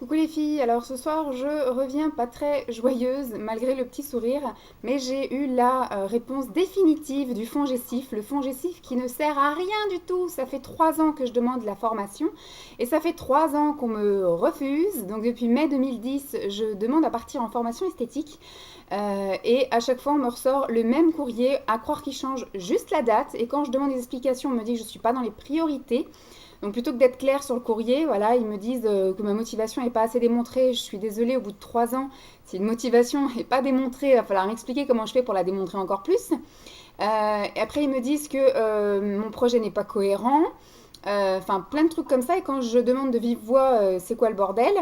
Coucou les filles, alors ce soir je reviens pas très joyeuse malgré le petit sourire, mais j'ai eu la réponse définitive du FONGECIF, le FONGECIF qui ne sert à rien du tout. Ça fait 3 ans que je demande la formation et ça fait 3 ans qu'on me refuse. Donc depuis mai 2010, je demande à partir en formation esthétique et à chaque fois on me ressort le même courrier, à croire qu'il change juste la date et quand je demande des explications on me dit que je ne suis pas dans les priorités. Donc plutôt que d'être clair sur le courrier, voilà, ils me disent que ma motivation n'est pas assez démontrée. Je suis désolée, au bout de 3 ans, si une motivation n'est pas démontrée, il va falloir m'expliquer comment je fais pour la démontrer encore plus. Et après, ils me disent que mon projet n'est pas cohérent. Enfin, plein de trucs comme ça. Et quand je demande de vive voix, c'est quoi le bordel,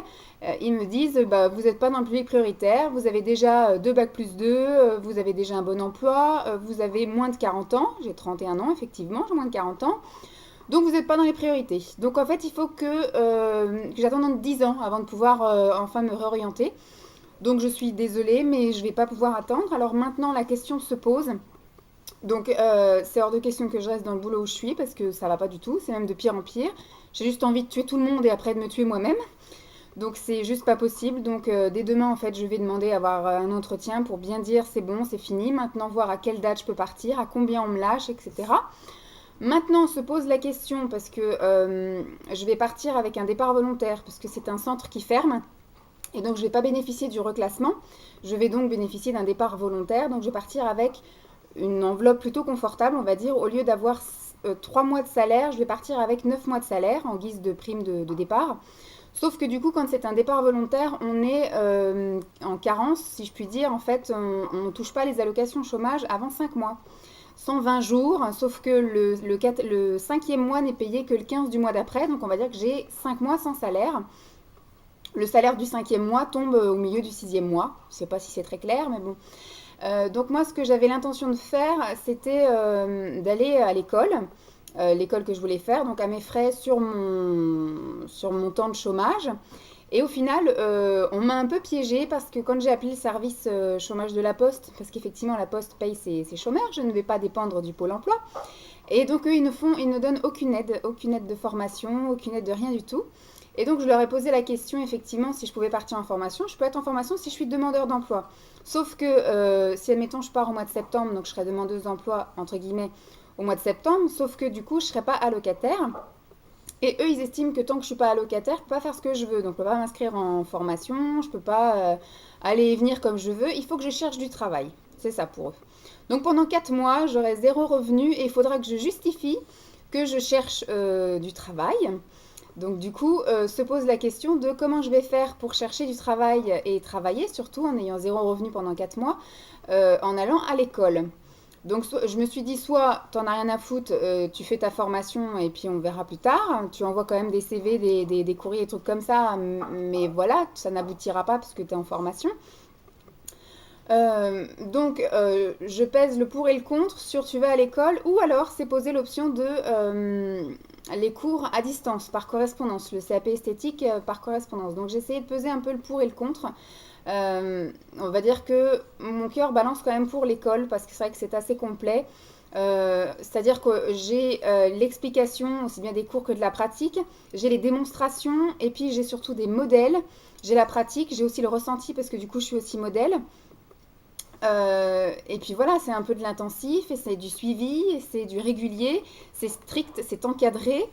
ils me disent, bah, vous n'êtes pas dans le public prioritaire, vous avez déjà 2 bacs plus 2, vous avez déjà un bon emploi, vous avez moins de 40 ans. J'ai 31 ans, effectivement, j'ai moins de 40 ans. Donc vous n'êtes pas dans les priorités. Donc en fait, il faut que j'attende 10 ans avant de pouvoir enfin me réorienter. Donc je suis désolée, mais je ne vais pas pouvoir attendre. Alors maintenant, la question se pose. Donc c'est hors de question que je reste dans le boulot où je suis parce que ça va pas du tout. C'est même de pire en pire. J'ai juste envie de tuer tout le monde et après de me tuer moi-même. Donc c'est juste pas possible. Donc dès demain, en fait, je vais demander à avoir un entretien pour bien dire c'est bon, c'est fini. Maintenant, voir à quelle date je peux partir, à combien on me lâche, etc. Maintenant, on se pose la question parce que je vais partir avec un départ volontaire parce que c'est un centre qui ferme et donc je ne vais pas bénéficier du reclassement. Je vais donc bénéficier d'un départ volontaire. Donc je vais partir avec une enveloppe plutôt confortable, on va dire. Au lieu d'avoir 3 mois de salaire, je vais partir avec 9 mois de salaire en guise de prime de départ. Sauf que du coup, quand c'est un départ volontaire, on est en carence, si je puis dire. En fait, on ne touche pas les allocations chômage avant 5 mois. 120 jours, sauf que le cinquième mois n'est payé que le 15 du mois d'après, donc on va dire que j'ai 5 mois sans salaire. Le salaire du cinquième mois tombe au milieu du sixième mois, je ne sais pas si c'est très clair, mais bon. Donc moi, ce que j'avais l'intention de faire, c'était d'aller à l'école que je voulais faire, donc à mes frais sur mon temps de chômage. Et au final, on m'a un peu piégée parce que quand j'ai appelé le service chômage de la Poste, parce qu'effectivement la Poste paye ses chômeurs, je ne vais pas dépendre du Pôle emploi. Et donc eux, ils ne donnent aucune aide de formation, aucune aide de rien du tout. Et donc je leur ai posé la question effectivement si je pouvais partir en formation. Je peux être en formation si je suis demandeur d'emploi. Sauf que si admettons je pars au mois de septembre, donc je serai demandeuse d'emploi entre guillemets au mois de septembre, sauf que du coup je ne serai pas allocataire. Et eux, ils estiment que tant que je ne suis pas allocataire, je ne peux pas faire ce que je veux. Donc, je ne peux pas m'inscrire en formation, je ne peux pas aller et venir comme je veux. Il faut que je cherche du travail. C'est ça pour eux. Donc, pendant 4 mois, j'aurai zéro revenu et il faudra que je justifie que je cherche du travail. Donc, du coup, se pose la question de comment je vais faire pour chercher du travail et travailler, surtout en ayant zéro revenu pendant 4 mois, en allant à l'école. Donc je me suis dit, soit t'en as rien à foutre, tu fais ta formation et puis on verra plus tard. Tu envoies quand même des CV, des courriers, des trucs comme ça, mais voilà, ça n'aboutira pas parce que tu es en formation. Donc je pèse le pour et le contre sur tu vas à l'école ou alors c'est poser l'option de les cours à distance par correspondance, le CAP esthétique par correspondance. Donc j'ai essayé de peser un peu le pour et le contre. On va dire que mon cœur balance quand même pour l'école parce que c'est vrai que c'est assez complet. C'est-à-dire que j'ai l'explication aussi bien des cours que de la pratique, j'ai les démonstrations et puis j'ai surtout des modèles, j'ai la pratique, j'ai aussi le ressenti parce que du coup je suis aussi modèle. Et puis voilà, c'est un peu de l'intensif et c'est du suivi, et c'est du régulier, c'est strict, c'est encadré.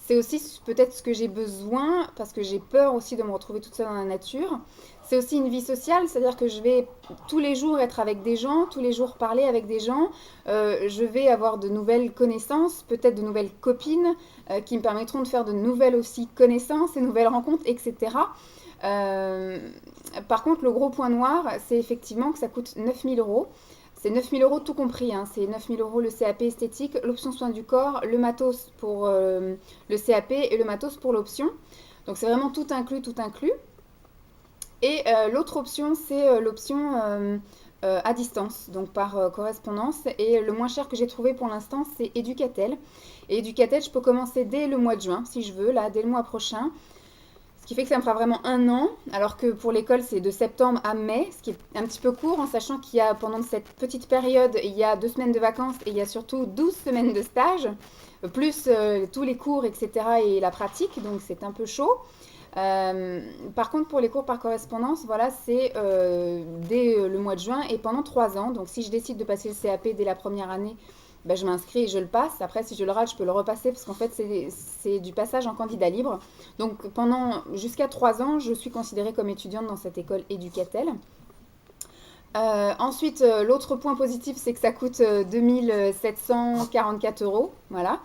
C'est aussi peut-être ce que j'ai besoin parce que j'ai peur aussi de me retrouver toute seule dans la nature. C'est aussi une vie sociale, c'est-à-dire que je vais tous les jours être avec des gens, tous les jours parler avec des gens. Je vais avoir de nouvelles connaissances, peut-être de nouvelles copines qui me permettront de faire de nouvelles aussi connaissances et nouvelles rencontres, etc. Euh, Par contre, le gros point noir, c'est effectivement que ça coûte 9000 euros. C'est 9000 euros tout compris, hein. C'est 9000 euros le CAP esthétique, l'option soins du corps, le matos pour le CAP et le matos pour l'option. Donc c'est vraiment tout inclus, tout inclus. Et l'autre option, c'est l'option à distance, donc par correspondance. Et le moins cher que j'ai trouvé pour l'instant, c'est Educatel. Et Educatel, je peux commencer dès le mois de juin, si je veux, là, dès le mois prochain. Ce qui fait que ça me fera vraiment un an, alors que pour l'école, c'est de septembre à mai, ce qui est un petit peu court, en sachant qu'il y a, pendant cette petite période, il y a 2 semaines de vacances et il y a surtout 12 semaines de stage, plus tous les cours, etc. et la pratique, donc c'est un peu chaud. Euh, Par contre, pour les cours par correspondance, voilà, c'est dès le mois de juin et pendant 3 ans. Donc, si je décide de passer le CAP dès la première année, ben, je m'inscris et je le passe. Après, si je le rate, je peux le repasser parce qu'en fait, c'est du passage en candidat libre. Donc, pendant jusqu'à 3 ans, je suis considérée comme étudiante dans cette école Éducatel. Ensuite, l'autre point positif, c'est que ça coûte 2 744 euros. Voilà.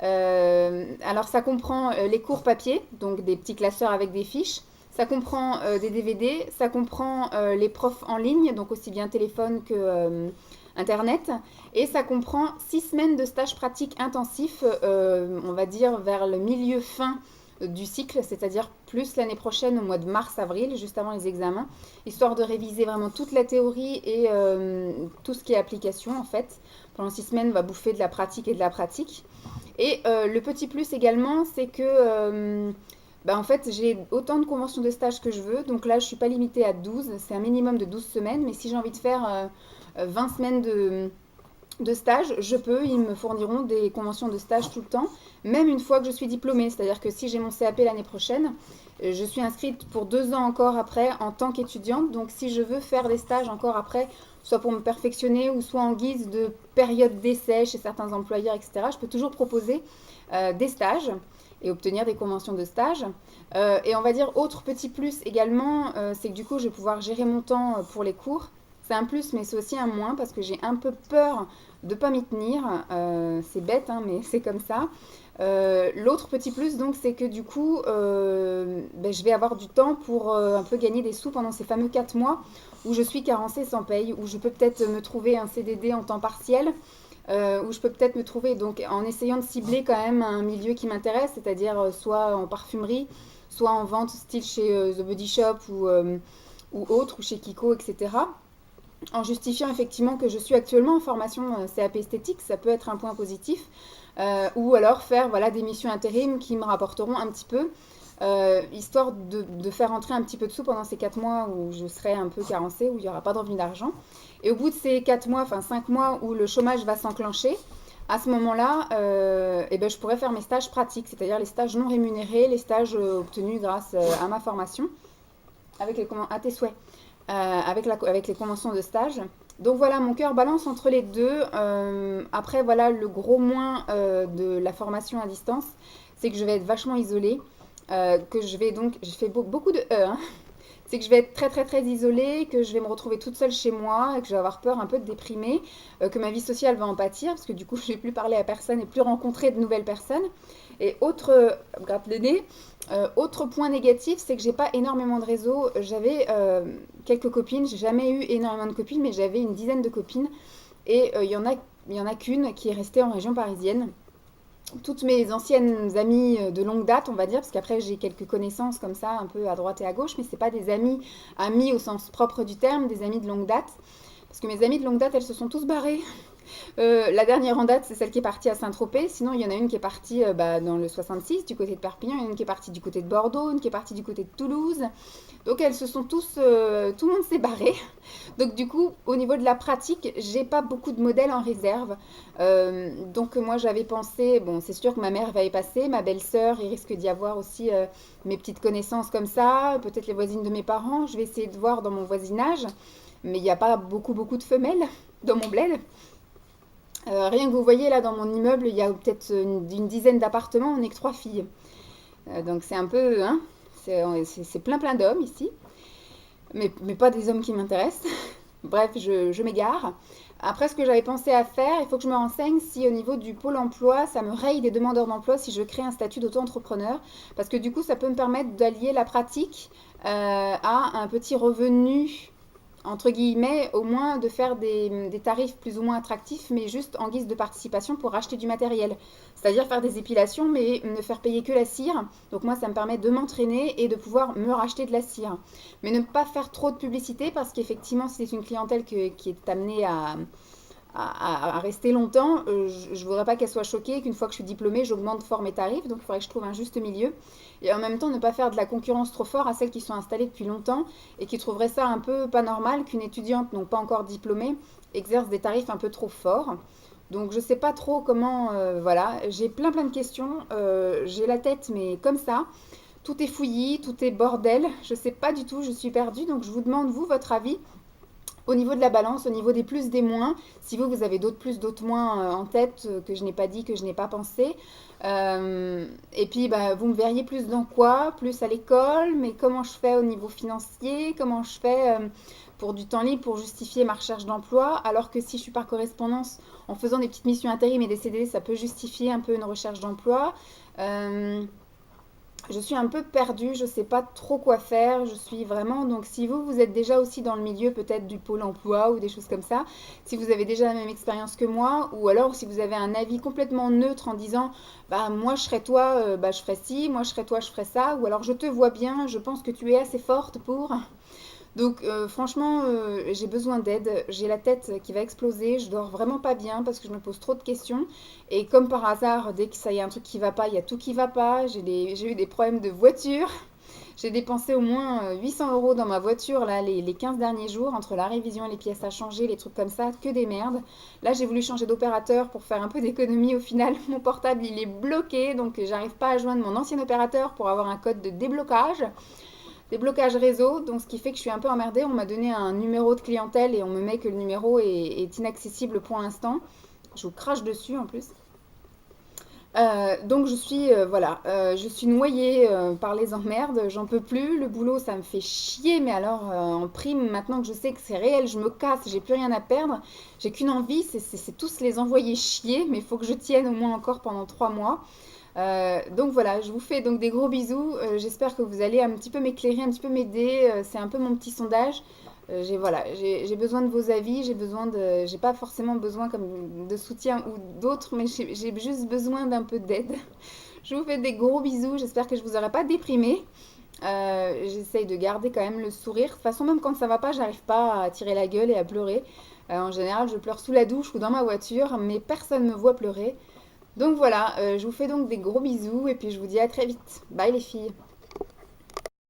Alors, ça comprend les cours papier, donc des petits classeurs avec des fiches. Ça comprend des DVD, ça comprend les profs en ligne, donc aussi bien téléphone que Internet. Et ça comprend 6 semaines de stage pratique intensif, on va dire vers le milieu fin du cycle, c'est-à-dire plus l'année prochaine au mois de mars-avril, juste avant les examens, histoire de réviser vraiment toute la théorie et tout ce qui est application en fait. Pendant 6 semaines, on va bouffer de la pratique et de la pratique. Et le petit plus également, c'est que bah, en fait, j'ai autant de conventions de stage que je veux. Donc là, je ne suis pas limitée à 12. C'est un minimum de 12 semaines. Mais si j'ai envie de faire 20 semaines de stage, je peux. Ils me fourniront des conventions de stage tout le temps, même une fois que je suis diplômée. C'est-à-dire que si j'ai mon CAP l'année prochaine, je suis inscrite pour 2 ans encore après en tant qu'étudiante. Donc si je veux faire des stages encore après, soit pour me perfectionner ou soit en guise de période d'essai chez certains employeurs, etc., je peux toujours proposer des stages et obtenir des conventions de stage. Et on va dire autre petit plus également, c'est que du coup je vais pouvoir gérer mon temps pour les cours. C'est un plus, mais c'est aussi un moins parce que j'ai un peu peur de ne pas m'y tenir. C'est bête, hein, mais c'est comme ça. L'autre petit plus, donc, c'est que du coup, ben, je vais avoir du temps pour un peu gagner des sous pendant ces fameux 4 mois où je suis carencée sans paye, où je peux peut-être me trouver un CDD en temps partiel, où je peux peut-être me trouver, donc en essayant de cibler quand même un milieu qui m'intéresse, c'est-à-dire soit en parfumerie, soit en vente style chez The Body Shop ou autre, ou chez Kiko, etc. En justifiant effectivement que je suis actuellement en formation CAP esthétique, ça peut être un point positif, ou alors faire voilà, des missions intérim qui me rapporteront un petit peu, histoire de faire entrer un petit peu de sous pendant ces 4 mois où je serai un peu carencée, où il n'y aura pas de revenu d'argent. Et au bout de ces 4 mois, enfin 5 mois où le chômage va s'enclencher, à ce moment-là, eh ben, je pourrais faire mes stages pratiques, c'est-à-dire les stages non rémunérés, les stages obtenus grâce à ma formation, avec à tes souhaits, avec les conventions de stage. Donc voilà, mon cœur balance entre les deux. Après, voilà, le gros moins de la formation à distance, c'est que je vais être vachement isolée. Que je vais donc, je fais beaucoup de hein. C'est que je vais être très très très isolée, que je vais me retrouver toute seule chez moi, et que je vais avoir peur un peu de déprimer, que ma vie sociale va en pâtir, parce que du coup je ne vais plus parler à personne et plus rencontrer de nouvelles personnes. Et gratte le nez, autre point négatif, c'est que j'ai pas énormément de réseau. J'avais quelques copines, j'ai jamais eu énormément de copines, mais j'avais une dizaine de copines, et il y en a qu'une qui est restée en région parisienne. Toutes mes anciennes amies de longue date, on va dire, parce qu'après j'ai quelques connaissances comme ça, un peu à droite et à gauche, mais c'est pas des amis, amis au sens propre du terme, des amis de longue date. Parce que mes amies de longue date, elles se sont tous barrées. La dernière en date, c'est celle qui est partie à Saint-Tropez. Sinon, il y en a une qui est partie bah, dans le 66, du côté de Perpignan. Il y en a une qui est partie du côté de Bordeaux, une qui est partie du côté de Toulouse. Donc, elles se sont tous... tout le monde s'est barré. Donc, du coup, au niveau de la pratique, j'ai pas beaucoup de modèles en réserve. Donc, moi, j'avais pensé... Bon, c'est sûr que ma mère va y passer. Ma belle-sœur, il risque d'y avoir aussi mes petites connaissances comme ça. Peut-être les voisines de mes parents. Je vais essayer de voir dans mon voisinage. Mais il n'y a pas beaucoup de femelles dans mon bled. Rien que vous voyez là dans mon immeuble, il y a peut-être une dizaine d'appartements, on n'est que 3 filles. Donc c'est un peu, hein, c'est plein d'hommes ici, mais pas des hommes qui m'intéressent. Bref, je m'égare. Après, ce que j'avais pensé à faire, il faut que je me renseigne si au niveau du pôle emploi, ça me raye des demandeurs d'emploi si je crée un statut d'auto-entrepreneur. Parce que du coup, ça peut me permettre d'allier la pratique à un petit revenu entre guillemets, au moins de faire des tarifs plus ou moins attractifs, mais juste en guise de participation pour acheter du matériel. C'est-à-dire faire des épilations, mais ne faire payer que la cire. Donc moi, ça me permet de m'entraîner et de pouvoir me racheter de la cire. Mais ne pas faire trop de publicité, parce qu'effectivement, si c'est une clientèle qui est amenée à rester longtemps, je ne voudrais pas qu'elle soit choquée qu'une fois que je suis diplômée, j'augmente fort mes tarifs. Donc il faudrait que je trouve un juste milieu. Et en même temps, ne pas faire de la concurrence trop fort à celles qui sont installées depuis longtemps et qui trouveraient ça un peu pas normal qu'une étudiante, non pas encore diplômée, exerce des tarifs un peu trop forts. Donc je sais pas trop comment, voilà, j'ai plein de questions, j'ai la tête mais comme ça. Tout est fouillis, tout est bordel. Je sais pas du tout, je suis perdue. Donc je vous demande, vous, votre avis au niveau de la balance, au niveau des plus, des moins. Si vous, vous avez d'autres plus, d'autres moins en tête que je n'ai pas dit, que je n'ai pas pensé. Et puis, bah, vous me verriez plus dans quoi? Plus à l'école, mais comment je fais au niveau financier? Comment je fais pour du temps libre, pour justifier ma recherche d'emploi? Alors que si je suis par correspondance, en faisant des petites missions intérim et des CDD, ça peut justifier un peu une recherche d'emploi. Euh, je suis un peu perdue, je ne sais pas trop quoi faire, je suis vraiment... Donc si vous, vous êtes déjà aussi dans le milieu peut-être du pôle emploi ou des choses comme ça, si vous avez déjà la même expérience que moi, ou alors si vous avez un avis complètement neutre en disant, bah moi je serais toi, bah je ferais ci, moi je serais toi, je ferais ça, ou alors je te vois bien, je pense que tu es assez forte pour... Donc franchement, j'ai besoin d'aide. J'ai la tête qui va exploser. Je dors vraiment pas bien parce que je me pose trop de questions. Et comme par hasard, dès que ça y est un truc qui va pas, il y a tout qui va pas. J'ai eu des problèmes de voiture. J'ai dépensé au moins 800 euros dans ma voiture là, les 15 derniers jours, entre la révision et les pièces à changer, les trucs comme ça, que des merdes. Là, j'ai voulu changer d'opérateur pour faire un peu d'économie. Au final, mon portable, il est bloqué, donc j'arrive pas à joindre mon ancien opérateur pour avoir un code de déblocage. Des blocages réseau, donc ce qui fait que je suis un peu emmerdée. On m'a donné un numéro de clientèle et on me met que le numéro est inaccessible pour l'instant. Je vous crache dessus en plus. Donc je suis voilà, je suis noyée par les emmerdes, j'en peux plus. Le boulot, ça me fait chier, mais alors en prime, maintenant que je sais que c'est réel, je me casse, j'ai plus rien à perdre. J'ai qu'une envie, c'est tous les envoyer chier, mais il faut que je tienne au moins encore pendant 3 mois. Donc voilà, je vous fais donc des gros bisous. J'espère que vous allez un petit peu m'éclairer, un petit peu m'aider. C'est un peu mon petit sondage. J'ai besoin de vos avis. J'ai pas forcément besoin comme de soutien ou d'autres, mais j'ai juste besoin d'un peu d'aide. Je vous fais des gros bisous. J'espère que je vous aurai pas déprimé. J'essaye de garder quand même le sourire. De toute façon, même quand ça va pas, j'arrive pas à tirer la gueule et à pleurer. En général, je pleure sous la douche ou dans ma voiture, mais personne me voit pleurer. Donc voilà, je vous fais donc des gros bisous et puis je vous dis à très vite. Bye les filles.